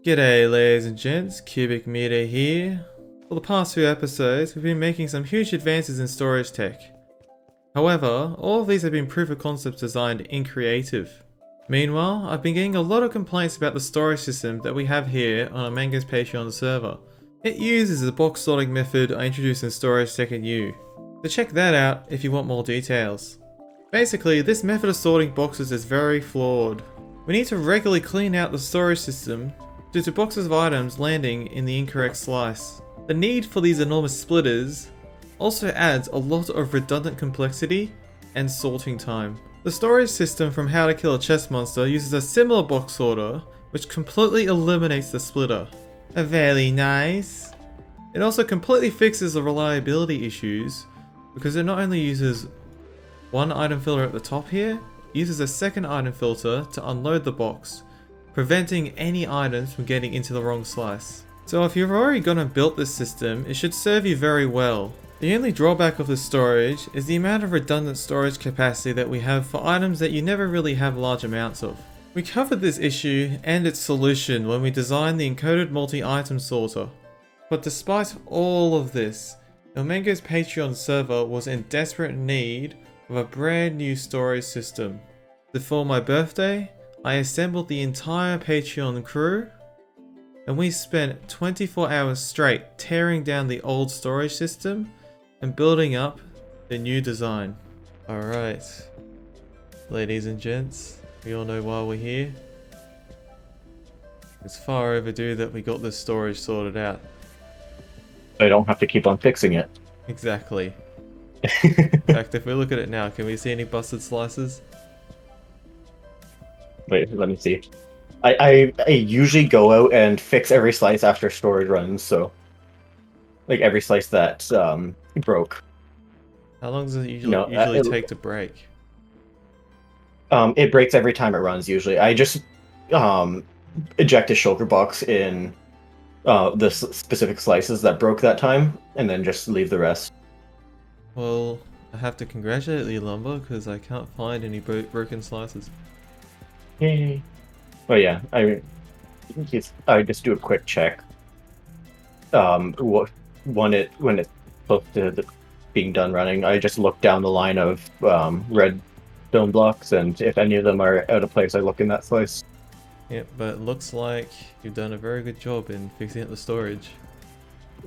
G'day ladies and gents, Cubic Meter here. For the past few episodes, we've been making some huge advances in storage tech. However, all of these have been proof of concept designed in creative. Meanwhile, I've been getting a lot of complaints about the storage system that we have here on Mango's Patreon server. It uses the box sorting method I introduced in Storage Tech and U. So check that out if you want more details. Basically, this method of sorting boxes is very flawed. We need to regularly clean out the storage system due to boxes of items landing in the incorrect slice. The need for these enormous splitters also adds a lot of redundant complexity and sorting time. The storage system from How to Kill a Chess Monster uses a similar box sorter, which completely eliminates the splitter. Very nice. It also completely fixes the reliability issues because it not only uses one item filter at the top here, it uses a second item filter to unload the box, preventing any items from getting into the wrong slice. So if you've already gone and built this system, it should serve you very well. The only drawback of this storage is the amount of redundant storage capacity that we have for items that you never really have large amounts of. We covered this issue and its solution when we designed the encoded multi-item sorter. But despite all of this, Mango's Patreon server was in desperate need of a brand new storage system. So for my birthday, I assembled the entire Patreon crew, and we spent 24 hours straight tearing down the old storage system and building up the new design. Alright, ladies and gents, we all know why we're here. It's far overdue that we got this storage sorted out. I don't have to keep on fixing it. Exactly. In fact, if we look at it now, can we see any busted slices? Wait, let me see. I usually go out and fix every slice after storage runs, so like every slice that broke. How long does it usually take to break? It breaks every time it runs. Usually, I just eject a shulker box in the specific slices that broke that time, and then just leave the rest. Well, I have to congratulate you, Lumber, because I can't find any broken slices. Yay! Oh yeah, I just do a quick check. When it's close to being done running, I just look down the line of red stone blocks, and if any of them are out of place, I look in that slice. Yep, but it looks like you've done a very good job in fixing up the storage.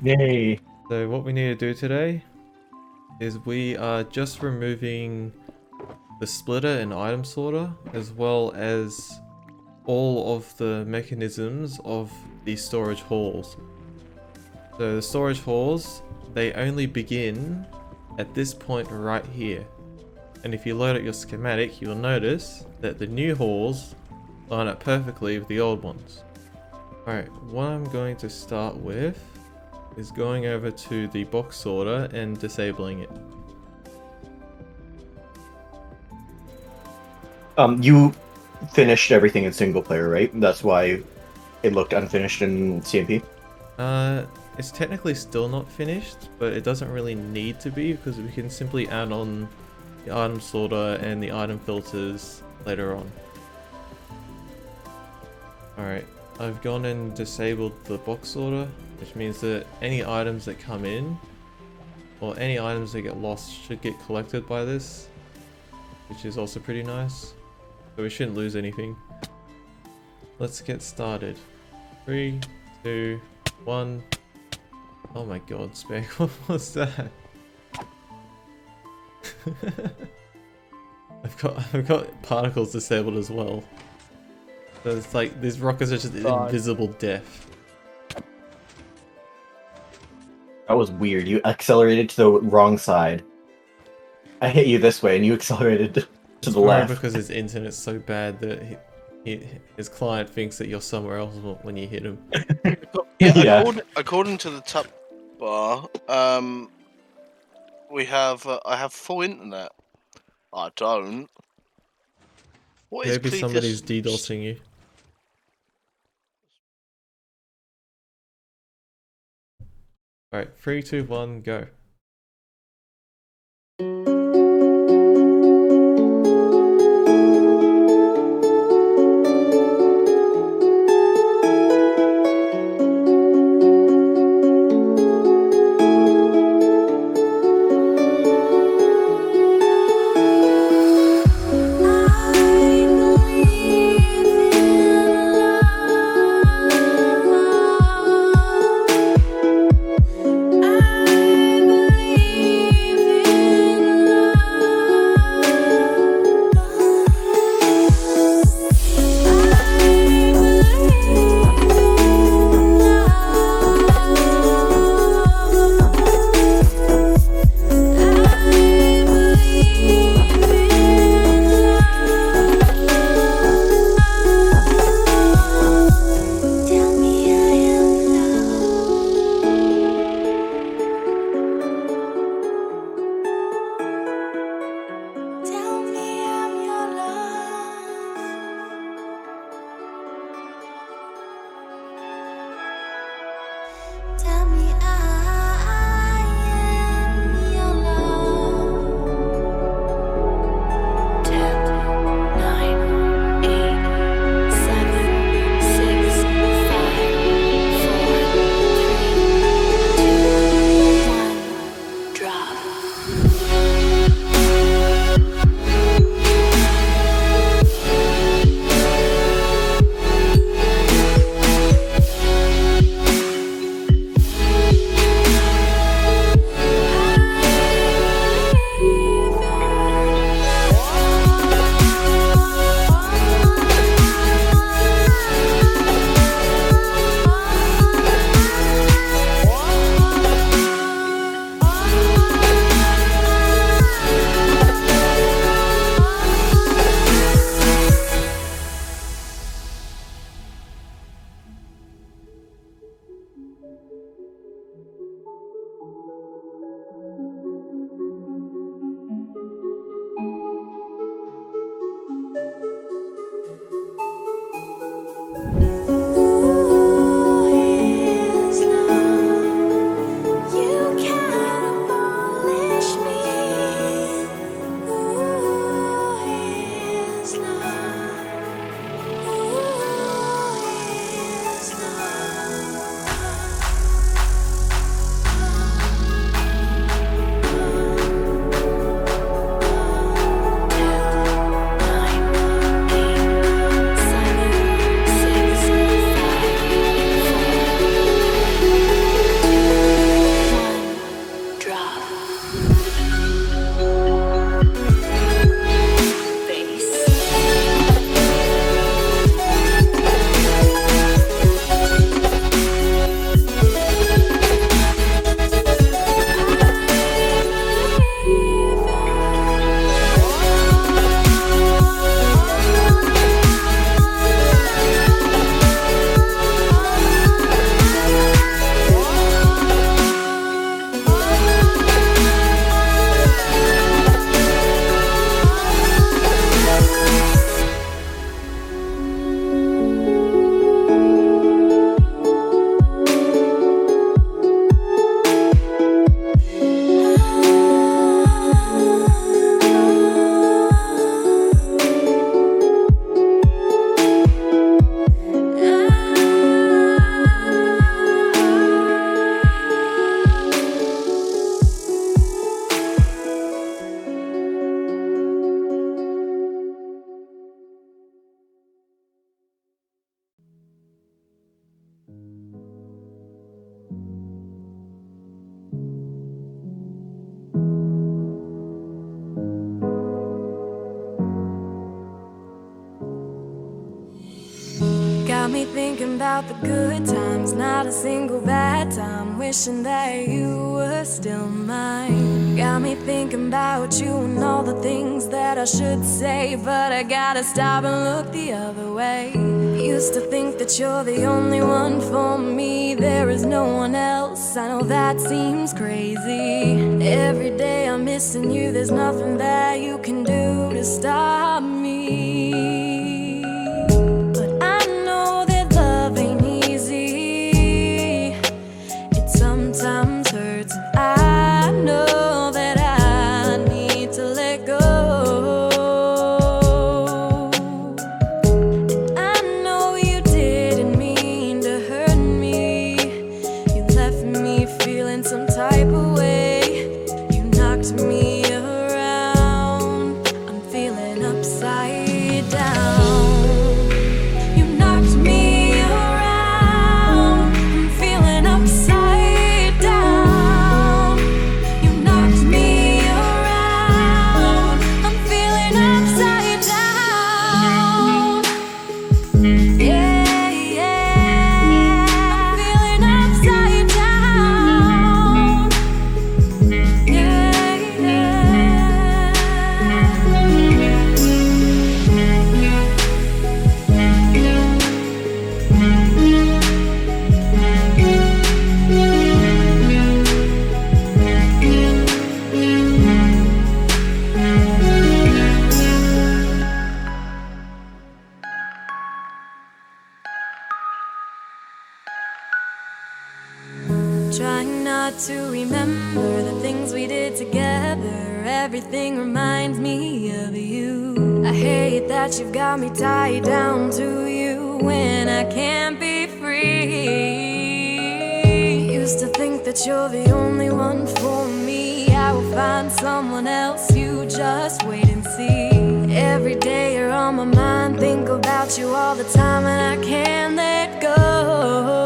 Yay! So what we need to do today is we are just removing the splitter and item sorter, as well as all of the mechanisms of the storage halls. So the storage halls, they only begin at this point right here. And if you load up your schematic, you'll notice that the new halls line up perfectly with the old ones. Alright, what I'm going to start with is going over to the box sorter and disabling it. You finished everything in single player, right? That's why it looked unfinished in CMP? It's technically still not finished, but it doesn't really need to be because we can simply add on the item sorter and the item filters later on. Alright, I've gone and disabled the box sorter, which means that any items that come in, or any items that get lost should get collected by this, which is also pretty nice. So we shouldn't lose anything. Let's get started. 3, 2, 1. Oh my god, Spec, what was that? I've got particles disabled as well. So it's like these rockets are just invisible death. That was weird. You accelerated to the wrong side. I hit you this way, and you accelerated to the left. Because his internet's so bad that his client thinks that you're somewhere else when you hit him. Yeah. According to the top bar, I have full internet. I don't. What is Maybe somebody's DDoSing you. Alright, 3, 2, 1, go. thinking about the good times, not a single bad time. Wishing that you were still mine. Got me thinking about you and all the things that I should say, but I gotta stop and look the other way. Used to think that you're the only one for me, there is no one else. I know that seems crazy. Every day I'm missing you, there's nothing that you can do to stop me. But I know that love ain't easy. It sometimes hurts. I know that I need to let go. And I know you didn't mean to hurt me. You left me feeling some type of way. You knocked me around. I'm feeling upside down. You knocked me around. I'm feeling upside down. You knocked me around. I'm feeling upside down. Yeah, yeah. I'm feeling upside down. Yeah, yeah. Trying not to remember the things we did together. Everything reminds me of you. I hate that you've got me tied down to you when I can't be free. Used to think that you're the only one for me. I will find someone else, you just wait and see. Every day you're on my mind, think about you all the time, and I can't let go.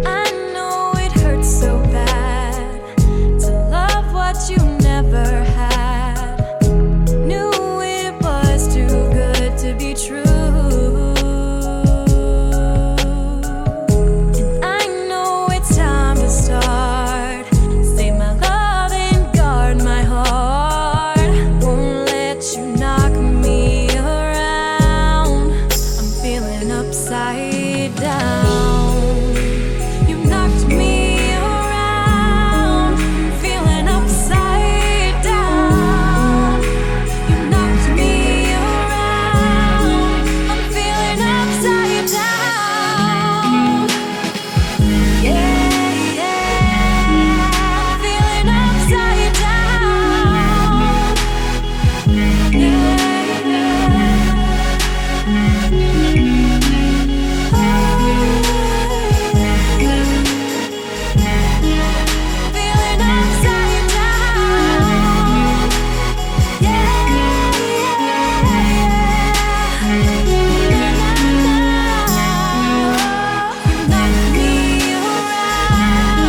I know it hurts so bad to love what you never had. Knew it was too good to be true. And I know it's time to start. Save my love and guard my heart. Won't let you knock me around. I'm feeling upside down. You knocked me around. I'm feeling upside down. You knocked me around. I'm feeling upside down. Yeah, yeah. I'm feeling upside down. Yeah, feeling upside down. Yeah, you knocked me around.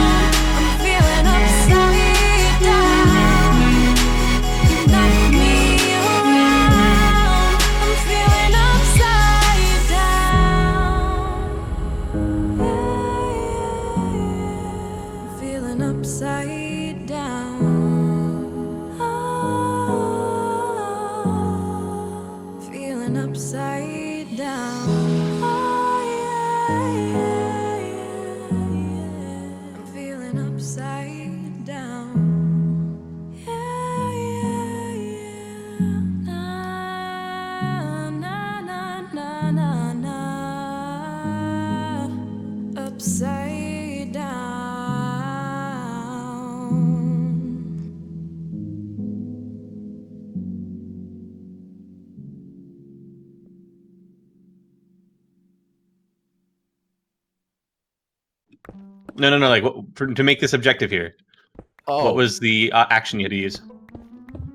I'm feeling upside down. You knocked me around. I'm feeling upside down. I'm feeling upside down. Feeling upside down. I'm feeling upside down. Na, na, na, na, na, na. Upside down. No. Like, to make this objective here, Oh, what was the action you had to use?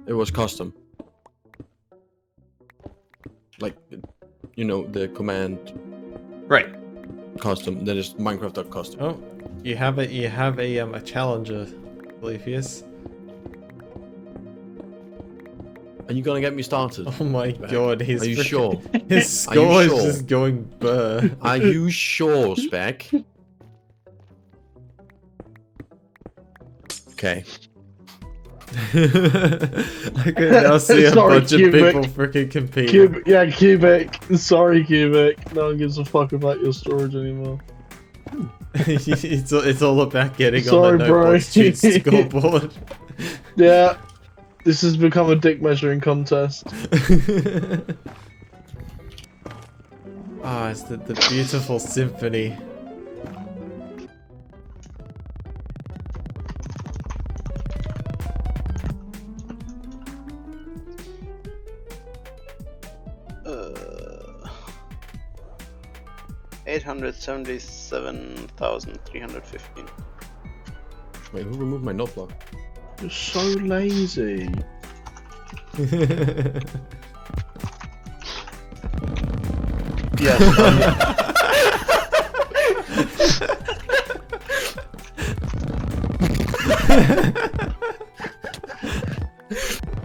it was custom. Like, you know, the command Right. custom. That is Minecraft.custom. Oh, you have a challenger, I believe, yes. Are you gonna get me started? Oh my god, his Are you freaking- sure? His Are you score is sure? just going burr. Are you sure, Spec? Okay. I can now see a Sorry, bunch of Cubic. people freaking competing. Cubic. Sorry, Cubic. No one gives a fuck about your storage anymore. it's all about getting Sorry, on the bro. notebook cheat scoreboard. Yeah, this has become a dick measuring contest. Ah, it's the beautiful symphony. Uh, 877,315. Wait, who removed my note block? You're so lazy. Yes.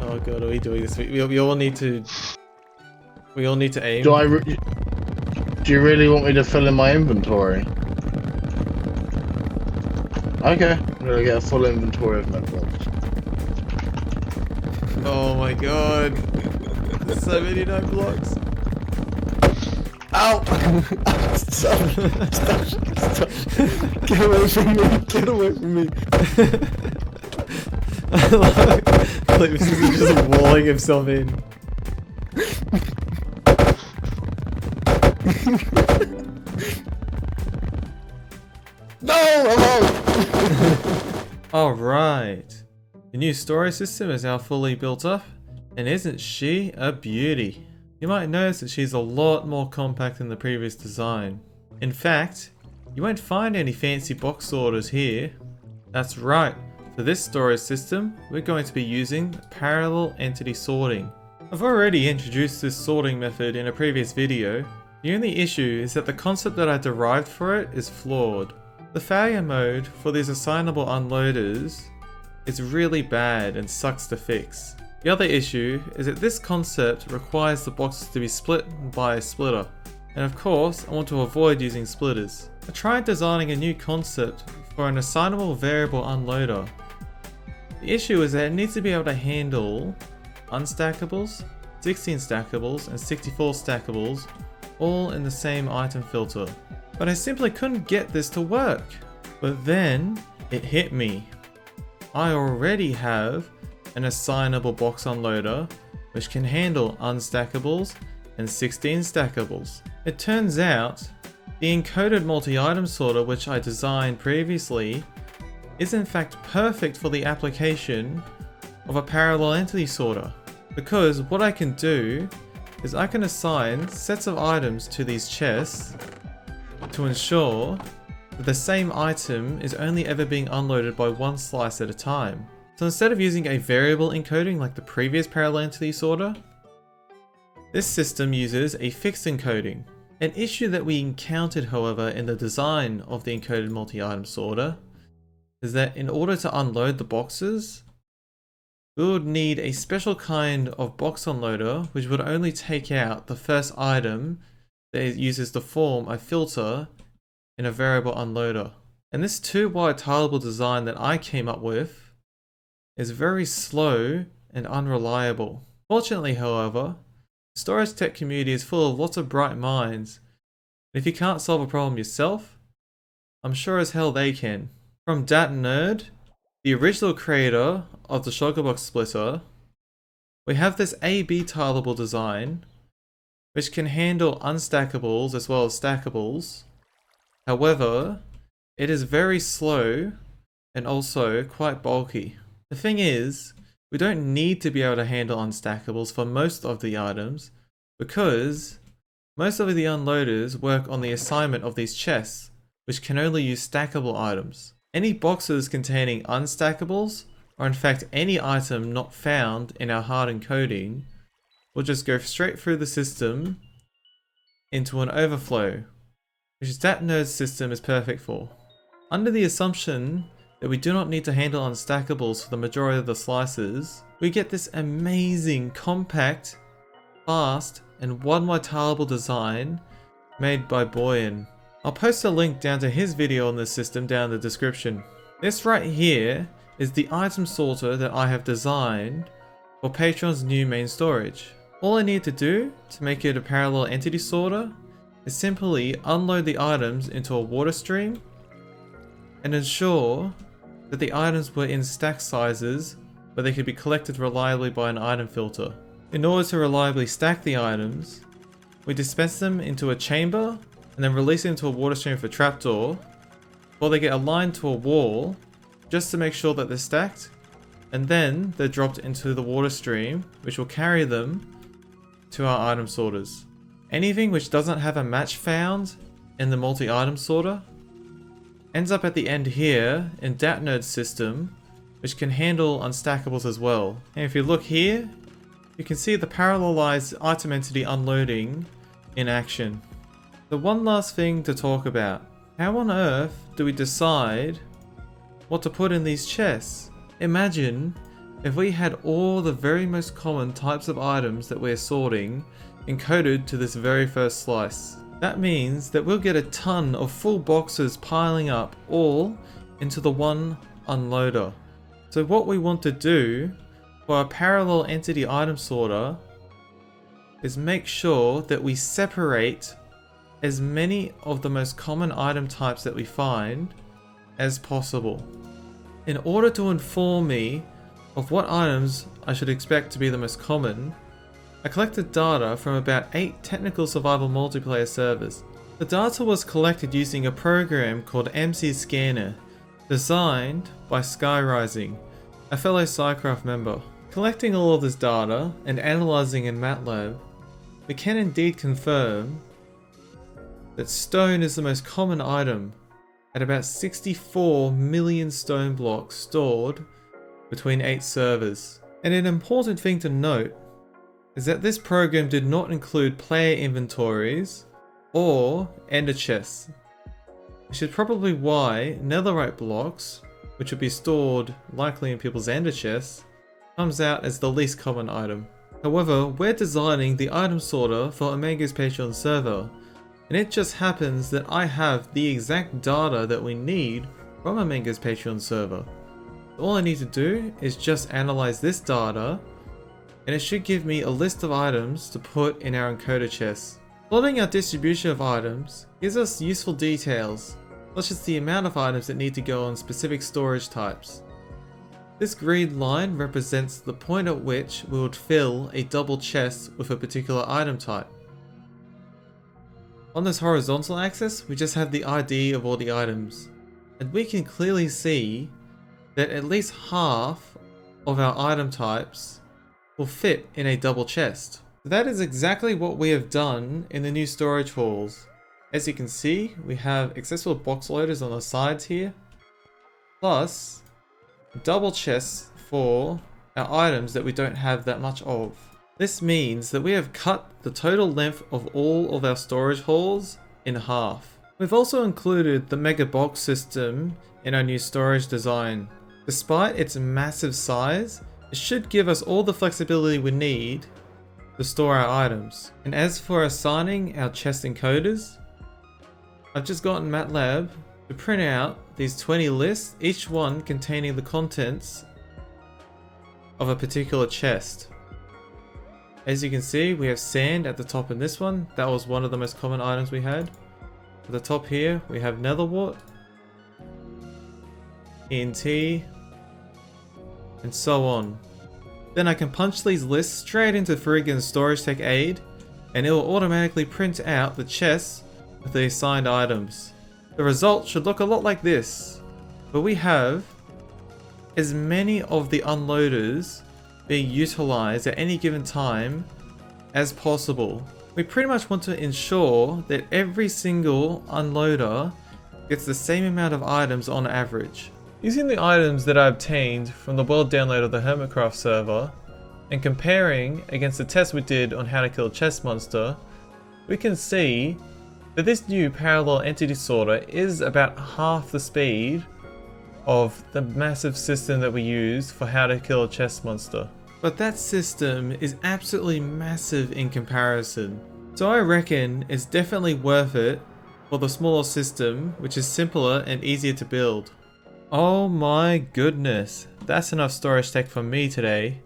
Oh god, are we doing this? We all need to. We all need to aim. Do you really want me to fill in my inventory? Okay, I'm gonna get a full inventory of medblocks. Oh my god. There's so many note blocks. Ow! Stop! Stop! Stop! Get away from me! Get away from me! Like, this is just walling himself in. No! I'm out! Alright. The new storage system is now fully built up, and isn't she a beauty? You might notice that she's a lot more compact than the previous design. In fact, you won't find any fancy box sorters here. That's right, for this storage system, we're going to be using parallel entity sorting. I've already introduced this sorting method in a previous video. The only issue is that the concept that I derived for it is flawed. The failure mode for these assignable unloaders is really bad and sucks to fix. The other issue is that this concept requires the boxes to be split by a splitter, and of course I want to avoid using splitters. I tried designing a new concept for an assignable variable unloader. The issue is that it needs to be able to handle unstackables, 16 stackables and 64 stackables all in the same item filter. But I simply couldn't get this to work. But then it hit me. I already have an assignable box unloader which can handle unstackables and 16 stackables. It turns out the encoded multi-item sorter which I designed previously is in fact perfect for the application of a parallel entity sorter, because what I can do is I can assign sets of items to these chests to ensure that the same item is only ever being unloaded by one slice at a time. So instead of using a variable encoding like the previous parallel entity sorter, this system uses a fixed encoding. An issue that we encountered, however, in the design of the encoded multi-item sorter is that in order to unload the boxes, we would need a special kind of box unloader which would only take out the first item that it uses to form a filter in a variable unloader. And this two-wide tileable design that I came up with is very slow and unreliable. Fortunately, however, the storage tech community is full of lots of bright minds, and if you can't solve a problem yourself, I'm sure as hell they can. From Dat Nerd, the original creator of the Shulkerbox splitter, we have this AB tileable design which can handle unstackables as well as stackables. However, it is very slow and also quite bulky. The thing is, we don't need to be able to handle unstackables for most of the items because most of the unloaders work on the assignment of these chests, which can only use stackable items. Any boxes containing unstackables, or in fact any item not found in our hard encoding, will just go straight through the system into an overflow, which Dat Nerd's system is perfect for. Under the assumption that we do not need to handle unstackables for the majority of the slices, we get this amazing, compact, fast, and one-wide tileable design made by Boyenn. I'll post a link down to his video on this system down in the description. This right here is the item sorter that I have designed for Patreon's new main storage. All I need to do to make it a parallel entity sorter is simply unload the items into a water stream and ensure that the items were in stack sizes where they could be collected reliably by an item filter. In order to reliably stack the items, we dispense them into a chamber and then release it into a water stream for trapdoor, while they get aligned to a wall just to make sure that they're stacked, and then they're dropped into the water stream, which will carry them to our item sorters. Anything which doesn't have a match found in the multi-item sorter ends up at the end here in DatNerd's system, which can handle unstackables as well. And if you look here, you can see the parallelized item entity unloading in action. The one last thing to talk about. How on earth do we decide what to put in these chests? Imagine if we had all the very most common types of items that we're sorting encoded to this very first slice. That means that we'll get a ton of full boxes piling up all into the one unloader. So what we want to do for our parallel entity item sorter is make sure that we separate as many of the most common item types that we find as possible. In order to inform me of what items I should expect to be the most common, I collected data from about 8 technical survival multiplayer servers. The data was collected using a program called MC Scanner, designed by Skyrising, a fellow Psycraft member. Collecting all of this data and analysing in MATLAB, we can indeed confirm that stone is the most common item at about 64 million stone blocks stored between 8 servers. And an important thing to note is that this program did not include player inventories or ender chests, which is probably why netherite blocks, which would be stored likely in people's ender chests, comes out as the least common item. However, we're designing the item sorter for Omega's Patreon server, and it just happens that I have the exact data that we need from Omega's Patreon server. All I need to do is just analyze this data, and it should give me a list of items to put in our encoder chests. Plotting our distribution of items gives us useful details, such as the amount of items that need to go on specific storage types. This green line represents the point at which we would fill a double chest with a particular item type. On this horizontal axis, we just have the ID of all the items, and we can clearly see that at least half of our item types will fit in a double chest. That is exactly what we have done in the new storage halls. As you can see, we have accessible box loaders on the sides here, plus double chests for our items that we don't have that much of. This means that we have cut the total length of all of our storage halls in half. We've also included the mega box system in our new storage design. Despite its massive size, it should give us all the flexibility we need to store our items. And as for assigning our chest encoders, I've just gotten MATLAB to print out these 20 lists, each one containing the contents of a particular chest. As you can see, we have sand at the top in this one. That was one of the most common items we had. At the top here, we have netherwort, TNT, and so on. Then I can punch these lists straight into Friggan's Storage Tech Aid, and it will automatically print out the chests with the assigned items. The result should look a lot like this, where we have as many of the unloaders being utilized at any given time as possible. We pretty much want to ensure that every single unloader gets the same amount of items on average. Using the items that I obtained from the world download of the Hermitcraft server, and comparing against the test we did on how to kill a chest monster, we can see that this new parallel entity sorter is about half the speed of the massive system that we use for how to kill a chest monster. But that system is absolutely massive in comparison. So I reckon it's definitely worth it for the smaller system, which is simpler and easier to build. Oh my goodness, that's enough storage tech for me today.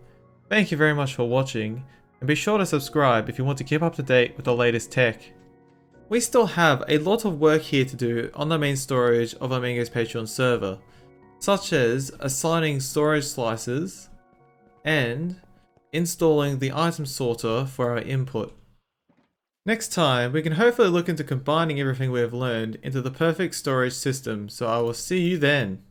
Thank you very much for watching, and be sure to subscribe if you want to keep up to date with the latest tech. We still have a lot of work here to do on the main storage of Amigo's Patreon server, such as assigning storage slices and installing the item sorter for our input. Next time, we can hopefully look into combining everything we have learned into the perfect storage system, so I will see you then.